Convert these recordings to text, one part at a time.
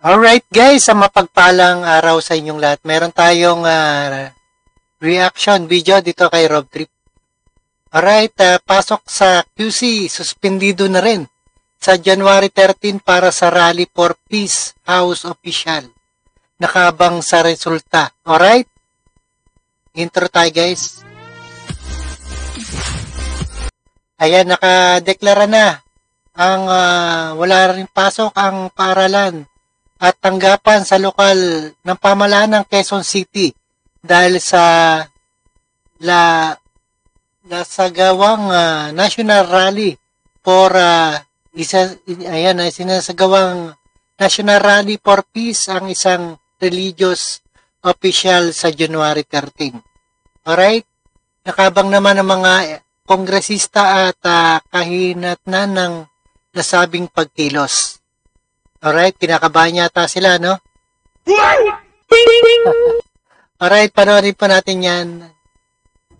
Alright guys, sa mapagpalang araw sa inyong lahat, meron tayong reaction video dito kay Rob Trip. Alright, pasok sa QC, suspendido na rin sa January 13 para sa Rally for Peace House Official. Nakabang sa resulta. Alright? Intro tayo guys. Ayan, nakadeklara na ang wala rin pasok ang paaralan at tanggapan sa lokal ng pamahalaan ng Quezon City dahil sa nasagawang National Rally for sinasagawang National Rally for Peace ang isang religious official sa January 13. Alright? Nakabang naman ang mga kongresista at kahinatnan ng nasabing pagkilos. Alright, kinakabahan yata sila, no? Alright, panoorin pa natin yan.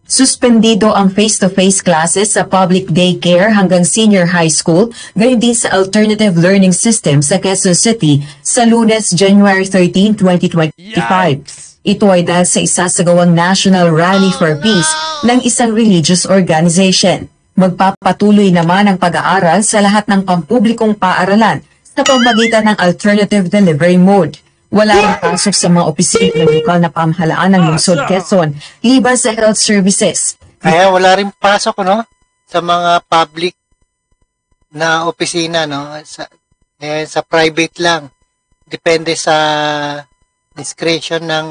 Suspendido ang face-to-face classes sa public daycare hanggang senior high school, gayon din sa alternative learning system sa Quezon City sa Lunes, January 13, 2025. Ito ay dahil sa isasagawang National Rally for Peace ng isang religious organization. Magpapatuloy naman ang pag-aaral sa lahat ng pampublikong paaralan sa pamamagitan ng alternative delivery mode. Wala rin pasok sa mga opisina ng lokal na pamahalaan ng lungsod Quezon, liban sa health services. Kaya wala rin pasok, no? Sa mga public na opisina, no? Sa private lang. Depende sa discretion ng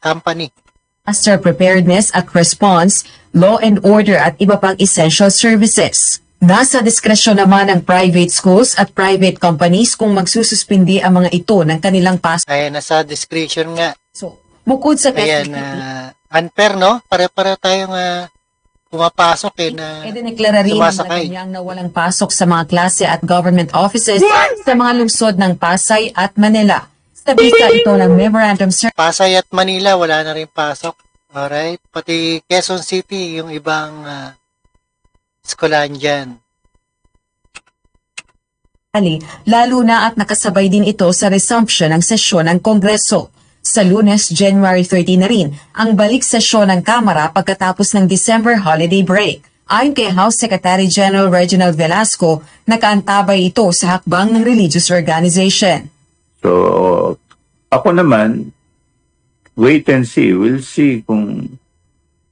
company. Disaster preparedness at response, law and order at iba pang essential services. Nasa diskresyon naman ng private schools at private companies kung magsususpindi ang mga ito ng kanilang pasok. Ayan, nasa discretion nga. So, bukod sa ayan, unfair, no? Pare-pareho tayong pumapasok na dineklara rin ng kanyang na walang pasok sa mga klase at government offices sa mga lungsod ng Pasay at Manila. Sa bisa ito ng memorandum Pasay at Manila, wala na rin pasok. Alright? Pati Quezon City, yung ibang eskwelahan dyan. Lalo na at nakasabay din ito sa resumption ng sesyon ng Kongreso. Sa Lunes, January 30 na rin, ang balik sesyon ng Kamara pagkatapos ng December holiday break. Ayon kay House Secretary General Reginald Velasco, nakaantabay ito sa hakbang ng religious organization. So, ako naman, wait and see. We'll see kung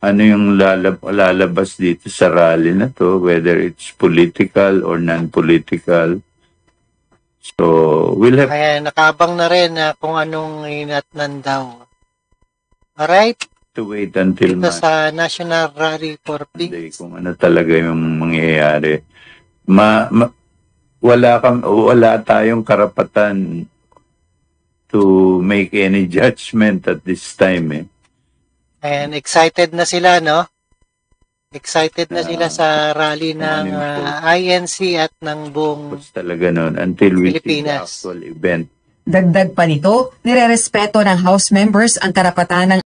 ano yung lalabas dito sa rally na to, whether it's political or non-political. So, we'll have... Kaya nakabang na rin kung anong hinatnan daw. Alright? To wait until dito sa National Rally for Peace. Kung ano talaga yung mangyayari. Wala tayong karapatan to make any judgment at this time, And excited na sila, no? Excited na sila sa rally ng INC at ng buong talaga noon until we see the Pilipinas. actual event. Dagdag pa nito, nirerespeto ng House members ang karapatan ng